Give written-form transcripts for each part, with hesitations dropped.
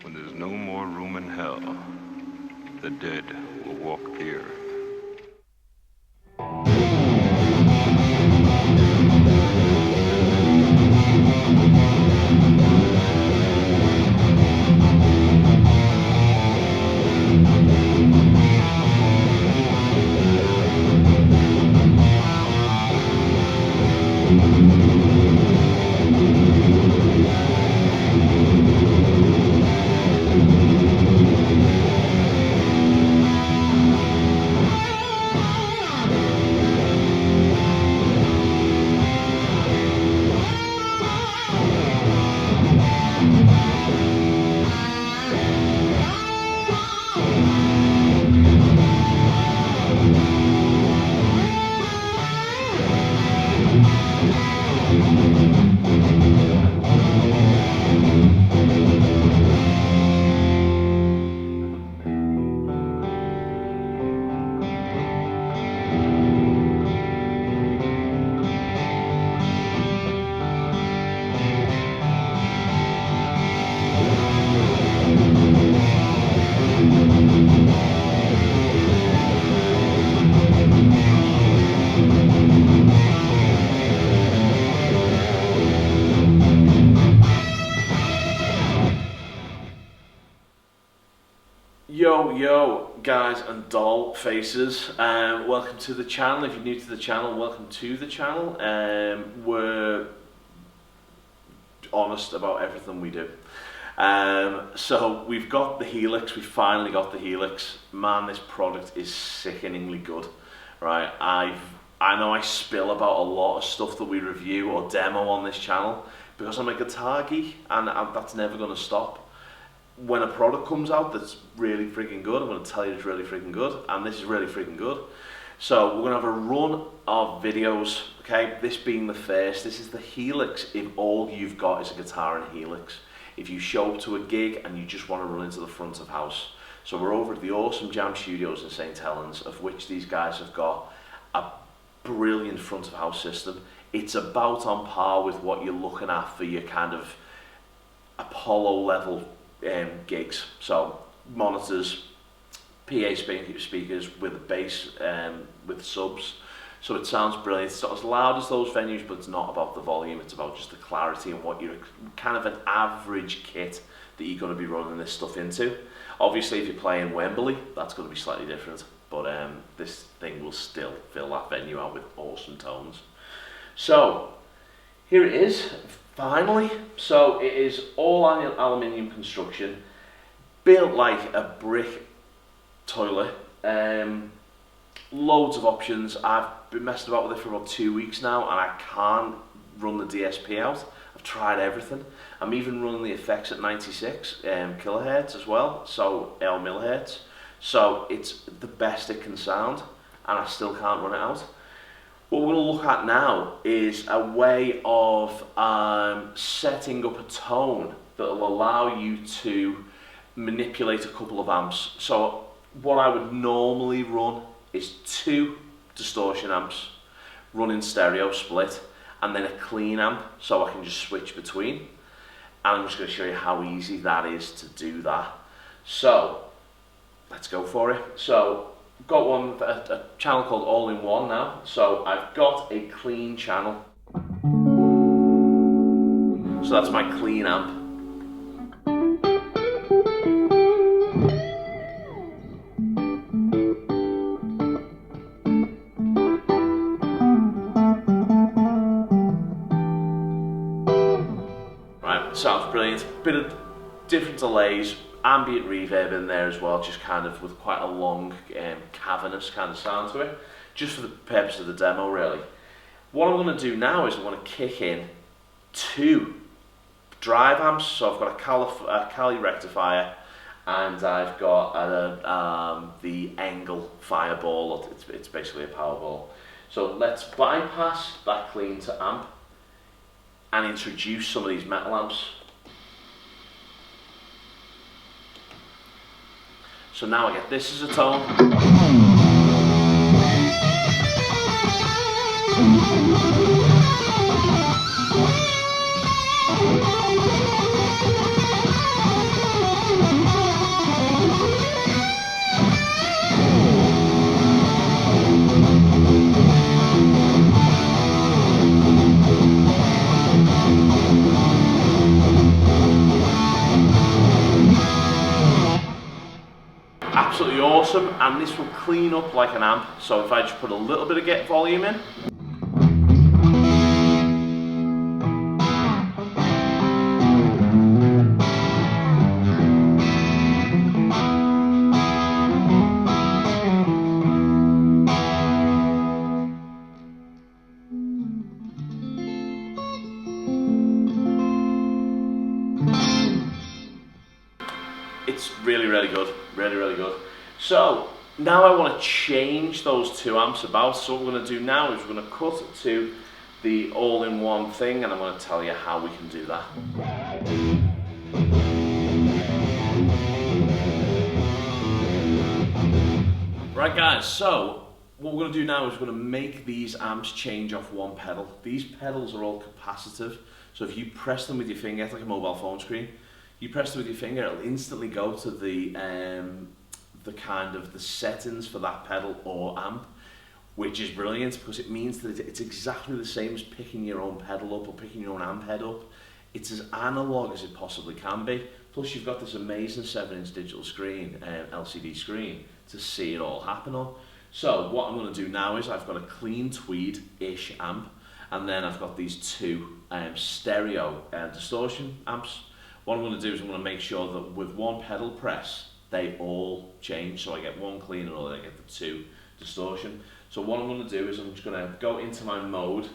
When there's no more room in hell, the dead will walk the earth. Yo guys and doll faces, welcome to the channel. If you're new to the channel, welcome to the channel. We're honest about everything we do. So we've got the Helix, we finally got the Helix. Man, this product is sickeningly good, right? I know I spill about a lot of stuff that we review or demo on this channel because I'm a guitar geek, and that's never going to stop. When a product comes out that's really freaking good, I'm going to tell you it's really freaking good, and this is really freaking good. So we're going to have a run of videos, okay? This being the first. This is the Helix if all you've got is a guitar and Helix. If you show up to a gig and you just want to run into the front of house. So we're over at the awesome Jam Studios in St. Helens, of which these guys have got a brilliant front of house system. It's about on par with what you're looking at for your kind of Apollo level gigs. So monitors, PA speakers with a bass, with subs, so it sounds brilliant. It's not as loud as those venues, but it's not about the volume, it's about just the clarity and what you're kind of an average kit that you're going to be running this stuff into. Obviously if you're playing Wembley, that's going to be slightly different, but this thing will still fill that venue out with awesome tones. So here it is. Finally, so it is all aluminium construction, built like a brick toilet. Loads of options. I've been messing about with it for about 2 weeks now, and I can't run the DSP out. I've tried everything. I'm even running the effects at 96 kilohertz as well, so millihertz. So it's the best it can sound, and I still can't run it out. What we're going to look at now is a way of setting up a tone that will allow you to manipulate a couple of amps. So what I would normally run is 2 distortion amps, running stereo split, and then a clean amp so I can just switch between. And I'm just going to show you how easy that is to do that. So let's go for it. So got one, a channel called All-in-One now. So I've got a clean channel. So that's my clean amp. Right, sounds brilliant. Bit of different delays. Ambient reverb in there as well, just kind of with quite a long, cavernous kind of sound to it, just for the purpose of the demo really. What I'm going to do now is I'm going to kick in 2 drive amps. So I've got a Cali rectifier, and I've got the Engel Fireball. It's basically a Powerball. So let's bypass that clean to amp and introduce some of these metal amps. So now I get this as a tone. awesome, and this will clean up like an amp. So if I just put a little bit of get volume in, it's really, really good, really, really good. So now I want to change those two amps about. So what we're going to do now is we're going to cut to the all-in-one thing, and I'm going to tell you how we can do that. Right guys, so what we're going to do now is we're going to make these amps change off one pedal. These pedals are all capacitive, so if you press them with your finger, it's like a mobile phone screen. You press them with your finger, it'll instantly go to the kind of the settings for that pedal or amp, which is brilliant because it means that it's exactly the same as picking your own pedal up or picking your own amp head up. It's as analog as it possibly can be. Plus you've got this amazing 7-inch digital screen, LCD screen, to see it all happen on. So what I'm going to do now is I've got a clean tweed-ish amp, and then I've got these two stereo distortion amps. What I'm going to do is I'm going to make sure that with one pedal press, they all change. So I get one clean and I get the two distortion. So what I'm going to do is I'm just going to go into my mode,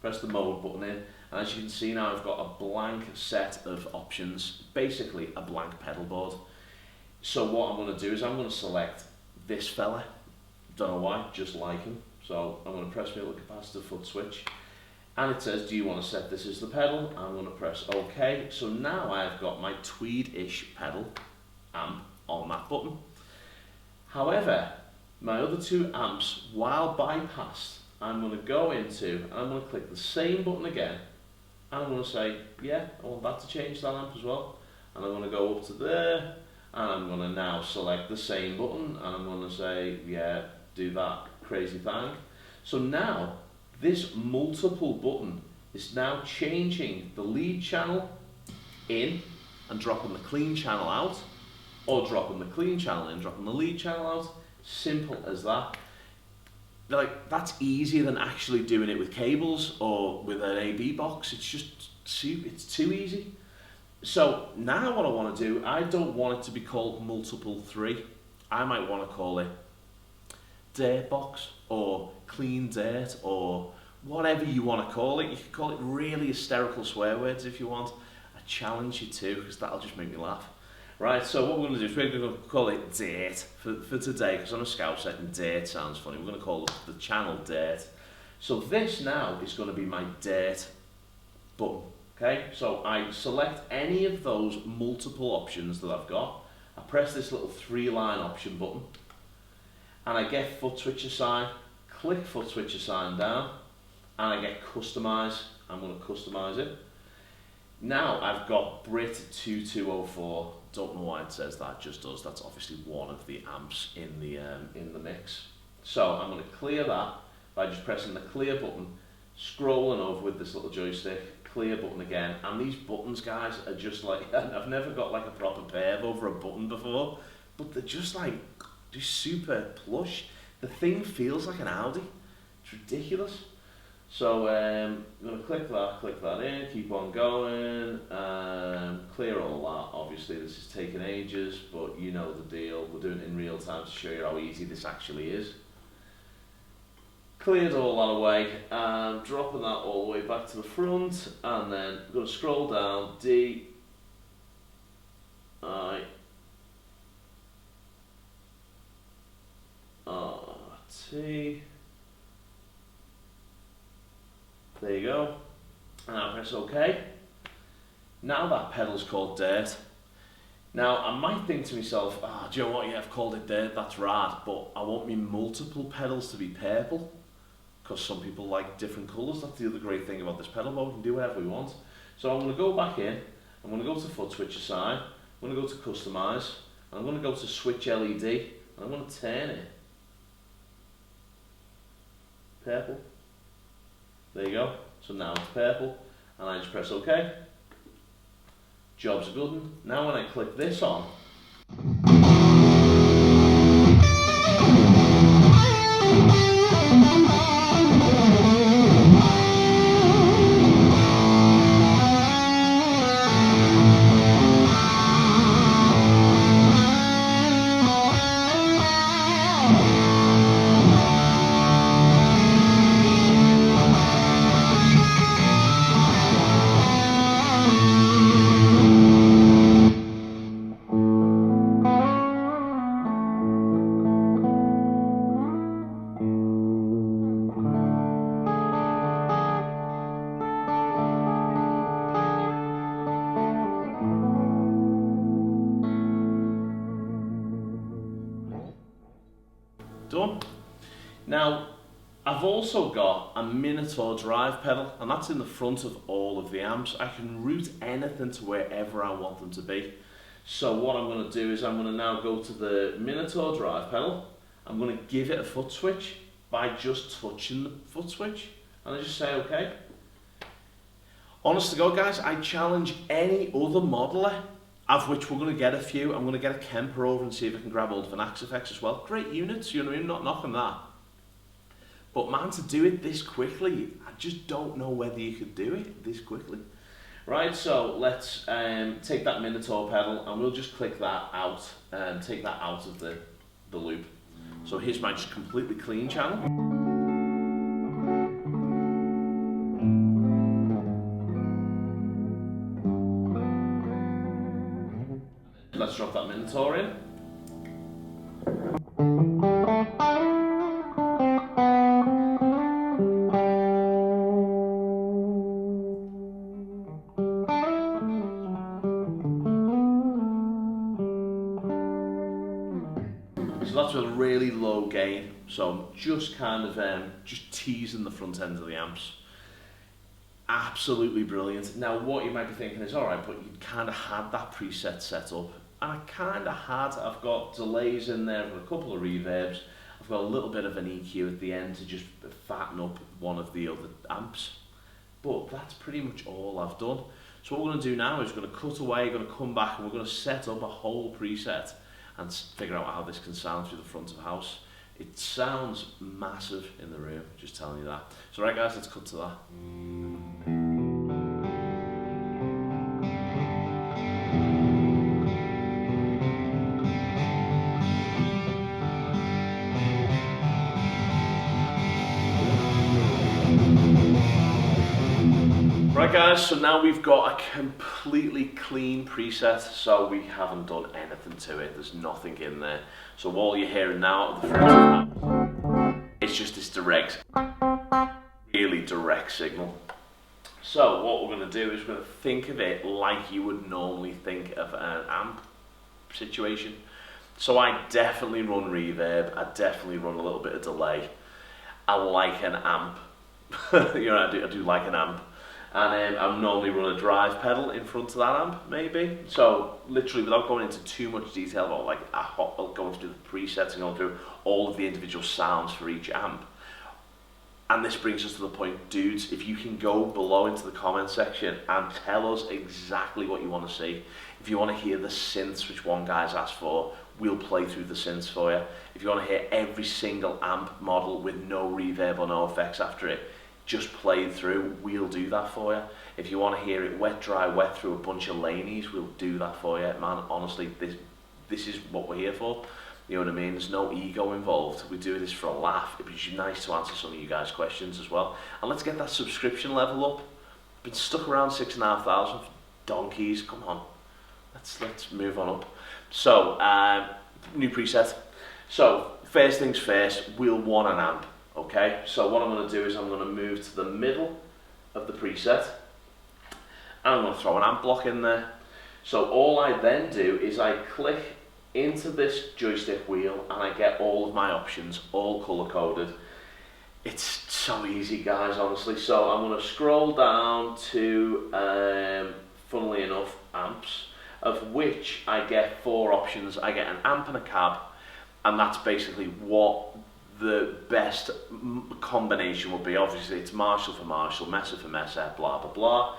press the mode button in, and as you can see now I've got a blank set of options, basically a blank pedal board. So what I'm going to do is I'm going to select this fella, don't know why, just like him. So I'm going to press my little capacitor foot switch, and it says, do you want to set this as the pedal? I'm going to press OK. So now I've got my tweed-ish pedal amp on that button. However, my other two amps, while bypassed, I'm going to go into, and I'm going to click the same button again, and I'm going to say, yeah, I want that to change that amp as well. And I'm going to go up to there, and I'm going to now select the same button, and I'm going to say, yeah, do that crazy thing. So now, this multiple button is now changing the lead channel in and dropping the clean channel out, or dropping the clean channel in, dropping the lead channel out. Simple as that. Like, that's easier than actually doing it with cables or with an AB box. It's just it's too easy. So now what I want to do, I don't want it to be called multiple 3. I might want to call it dirt box or clean dirt or whatever you want to call it. You can call it really hysterical swear words if you want. I challenge you to, because that'll just make me laugh. Right, so what we're going to do is we're going to call it dirt for today, because I'm a Scouser and dirt sounds funny. We're going to call the channel dirt. So this now is going to be my dirt button. Okay, so I select any of those multiple options that I've got. I press this little 3-line option button, and I get foot switch assign, click foot switch assign down, and I get customize. I'm going to customize it. Now I've got Brit 2204. Don't know why it says that, just does. That's obviously one of the amps in the mix. So I'm going to clear that by just pressing the clear button, scrolling over with this little joystick, clear button again. And these buttons, guys, are just like, I've never got like a proper pair over a button before, but they're just like, they're super plush. The thing feels like an Audi. It's ridiculous. So I'm going to click that in, keep on going, clear all that. Obviously this is taking ages, but you know the deal. We're doing it in real time to show you how easy this actually is. Cleared all that away, dropping that all the way back to the front, and then I'm going to scroll down, D, I, R, T. There you go, and I press OK. Now that pedal's called dirt. Now I might think to myself, do you know what, yeah, I've called it dirt, that's rad, but I want me multiple pedals to be purple, because some people like different colours. That's the other great thing about this pedal mode, we can do whatever we want. So I'm going to go back in, I'm going to go to foot switch assign, I'm going to go to customize, and I'm going to go to switch LED, and I'm going to turn it purple. There you go. So now it's purple, and I just press OK. Job's a good one. Now when I click this on, done. Now, I've also got a Minotaur drive pedal, and that's in the front of all of the amps. I can route anything to wherever I want them to be. So what I'm going to do is I'm going to now go to the Minotaur drive pedal. I'm going to give it a foot switch by just touching the foot switch, and I just say okay. Honest to God, guys, I challenge any other modeler, of which we're going to get a few. I'm going to get a Kemper over and see if I can grab hold of an Axe effects as well. Great units, you know what I mean? Not knocking that. But man, to do it this quickly, I just don't know whether you could do it this quickly. Right, so let's take that Minotaur pedal and we'll just click that out and take that out of the loop. So here's my just completely clean channel. Let's drop that Minotaur in. So that's a really low gain, so I'm just kind of just teasing the front end of the amps. Absolutely brilliant. Now what you might be thinking is, alright, but you kind of had that preset set up, and I kind of had. I've got delays in there, I've got a couple of reverbs, I've got a little bit of an EQ at the end to just fatten up one of the other amps, but that's pretty much all I've done. So what we're going to do now is we're going to cut away, going to come back, and we're going to set up a whole preset and figure out how this can sound through the front of the house. It sounds massive in the room, just telling you that. So right guys, let's cut to that. Right guys, so now we've got a completely clean preset, so we haven't done anything to it, there's nothing in there. So all you're hearing now at the front of the house, it's just this direct, really direct signal. So what we're going to do is we're going to think of it like you would normally think of an amp situation. So I definitely run reverb, I definitely run a little bit of delay. I like an amp, you know, I do like an amp. And I normally run a drive pedal in front of that amp, maybe. So literally, without going into too much detail about like going through the presets and going through all of the individual sounds for each amp. And this brings us to the point, dudes, if you can go below into the comment section and tell us exactly what you want to see. If you want to hear the synths, which one guy's asked for, we'll play through the synths for you. If you want to hear every single amp model with no reverb or no effects after it, just played through, we'll do that for you. If you want to hear it wet, dry, wet through a bunch of Laneys, we'll do that for you. Man, honestly, this is what we're here for. You know what I mean? There's no ego involved. We do this for a laugh. It'd be nice to answer some of you guys' questions as well. And let's get that subscription level up. Been stuck around 6,500 for donkeys. Come on, let's move on up. So new preset. So first things first, we'll want an amp. Okay, so what I'm going to do is I'm going to move to the middle of the preset and I'm going to throw an amp block in there. So all I then do is I click into this joystick wheel and I get all of my options, all color coded. It's so easy, guys, honestly. So I'm going to scroll down to, funnily enough, amps, of which I get 4 options. I get an amp and a cab, and that's basically what the best combination would be. Obviously it's Marshall for Marshall, Messer for Messer, blah blah blah.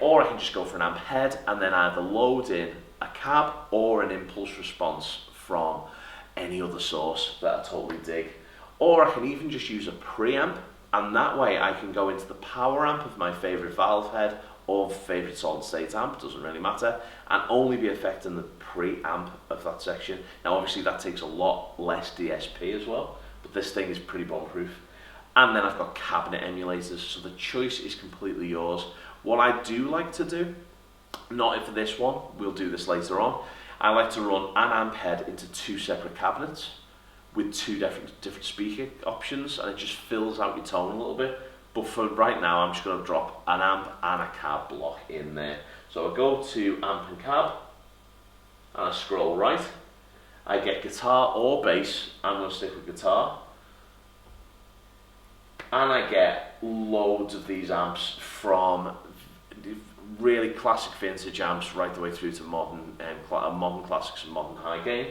Or I can just go for an amp head and then either load in a cab or an impulse response from any other source that I totally dig. Or I can even just use a preamp, and that way I can go into the power amp of my favourite valve head or favourite solid state amp, doesn't really matter, and only be affecting the preamp of that section. Now obviously that takes a lot less DSP as well, but this thing is pretty bomb-proof. And then I've got cabinet emulators, so the choice is completely yours. What I do like to do, not for this one, we'll do this later on, I like to run an amp head into 2 separate cabinets with 2 different speaker options, and it just fills out your tone a little bit. But for right now, I'm just going to drop an amp and a cab block in there. So I go to amp and cab, and I scroll right, I get guitar or bass. I'm going to stick with guitar. And I get loads of these amps, from really classic vintage amps right the way through to modern classics and modern high gain.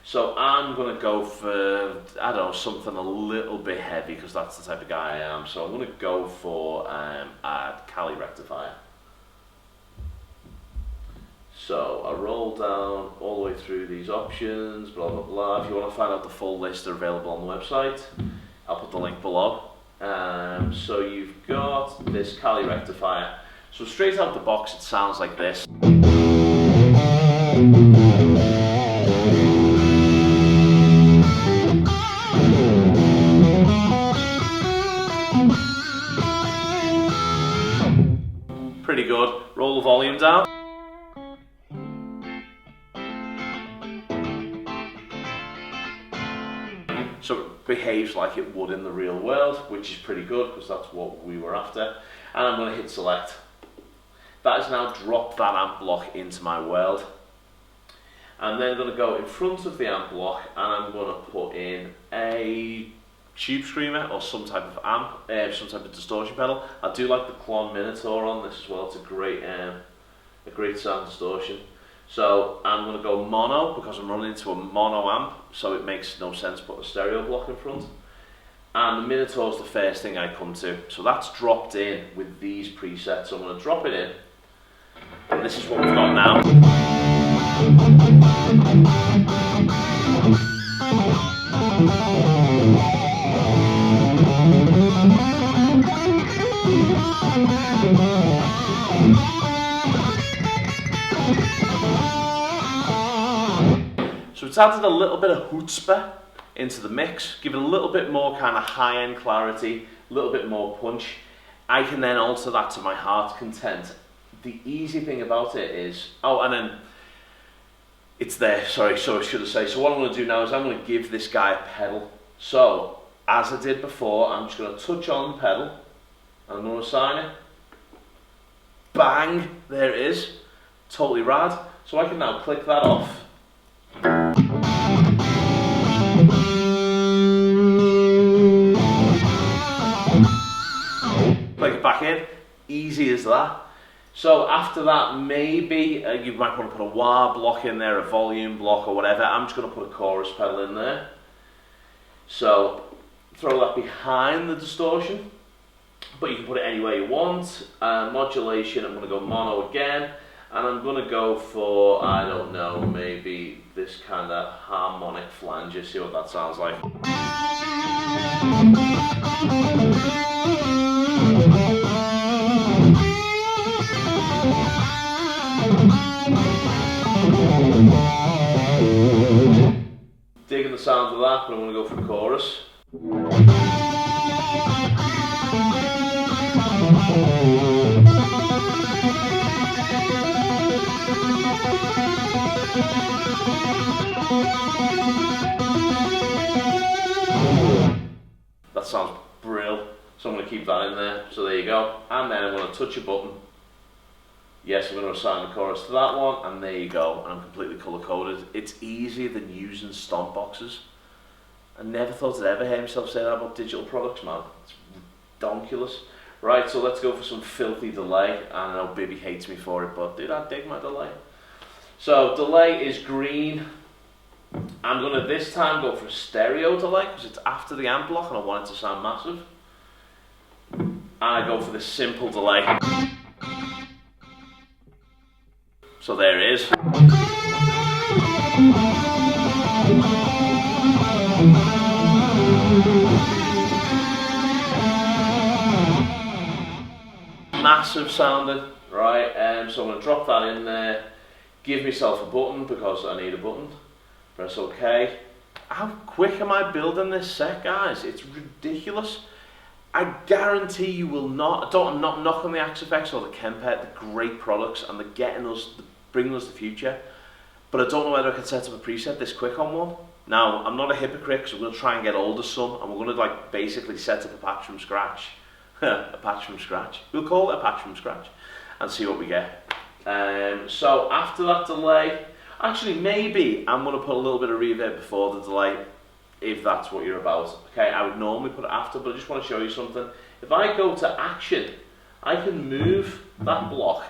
So I'm going to go for, I don't know, something a little bit heavy, because that's the type of guy I am. So I'm going to go for a Cali rectifier. So I roll down all the way through these options, blah blah blah. If you want to find out the full list, they're available on the website. I'll put the link below. So you've got this Cali rectifier. So straight out the box it sounds like this. Pretty good. Roll the volume down. So it behaves like it would in the real world, which is pretty good, because that's what we were after. And I'm going to hit select. That has now dropped that amp block into my world. I'm then going to go in front of the amp block, and I'm going to put in a tube screamer or some type of amp, some type of distortion pedal. I do like the Klon Minotaur on this as well. It's a great sound distortion. So I'm going to go mono, because I'm running into a mono amp, so it makes no sense to put a stereo block in front. And the Minotaur is the first thing I come to. So that's dropped in with these presets. So I'm going to drop it in, and this is what we've got now. So it's added a little bit of chutzpah into the mix, give it a little bit more kind of high-end clarity, a little bit more punch. I can then alter that to my heart's content. The easy thing about it is, oh, and then it's there, sorry, so I should have said. So what I'm going to do now is I'm going to give this guy a pedal. So, as I did before, I'm just going to touch on the pedal, and I'm going to assign it. Bang, there it is, totally rad. So I can now click that off. Plug it back in, easy as that. So after that, maybe you might want to put a wah block in there, a volume block or whatever. I'm just going to put a chorus pedal in there. So throw that behind the distortion, but you can put it anywhere you want. Modulation, I'm going to go mono again. And I'm going to go for, I don't know, maybe this kind of harmonic flanger, see what that sounds like. Digging the sound of that, but I'm going to go for chorus. That sounds brilliant, so I'm going to keep that in there. So there you go, and then I'm going to touch a button. Yes, I'm going to assign the chorus to that one, and there you go, and I'm completely colour coded. It's easier than using stomp boxes. I never thought I'd ever hear myself say that about digital products, man. It's ridiculous. Right, so let's go for some filthy delay. I know Bibby hates me for it, but dude, I dig my delay. So delay is green. I'm going to this time go for a stereo delay, because it's after the amp block and I want it to sound massive. And I go for the simple delay. So there it is. Massive sounding, right? So I'm going to drop that in there, give myself a button because I need a button, press OK. How quick am I building this set, guys? It's ridiculous. I guarantee you will not, I'm not knocking the Axe-Fx or the Kempet, they're great products and they're bringing us the future, but I don't know whether I can set up a preset this quick on one. Now, I'm not a hypocrite, because I'm going to try and get older some, and we're going to like basically set up a patch from scratch. A patch from scratch. We'll call it a patch from scratch and see what we get. So after that delay, Actually, maybe I'm going to put a little bit of reverb before the delay, if that's what you're about. Okay, I would normally put it after, but I just want to show you something. If I go to action, I can move that block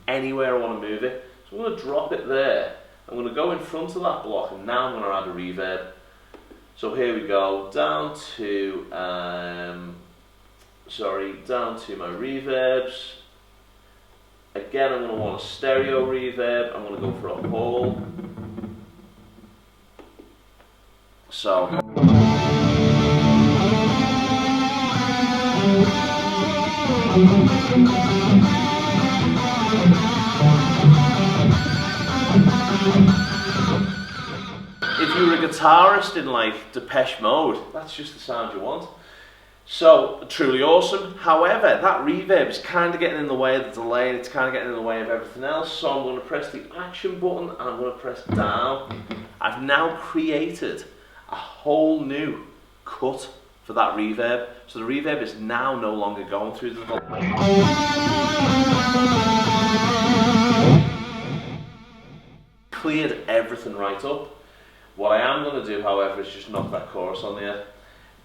anywhere I want to move it. So I'm going to drop it there. I'm going to go in front of that block, and now I'm going to add a reverb. So here we go, down to my reverbs. Again, I'm going to want a stereo reverb. I'm going to go for a hall. So. If you were a guitarist in like Depeche Mode, that's just the sound you want. So, truly awesome. However, that reverb is kind of getting in the way of the delay, and it's kind of getting in the way of everything else. So I'm going to press the action button and I'm going to press down. I've now created a whole new cut for that reverb. So the reverb is now no longer going through the delay. Cleared everything right up. What I am going to do, however, is just knock that chorus on there.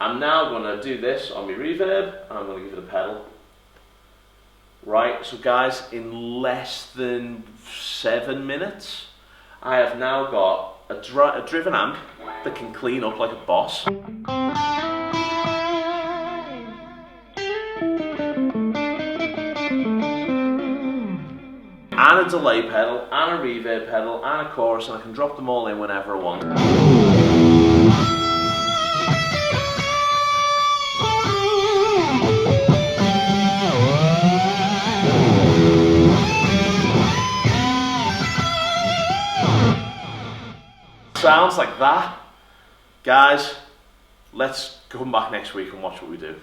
I'm now going to do this on my reverb, and I'm going to give it a pedal. Right, so guys, in less than 7 minutes, I have now got a driven amp that can clean up like a boss. And a delay pedal, and a reverb pedal, and a chorus, and I can drop them all in whenever I want. Sounds like that. Guys, let's come back next week and watch what we do.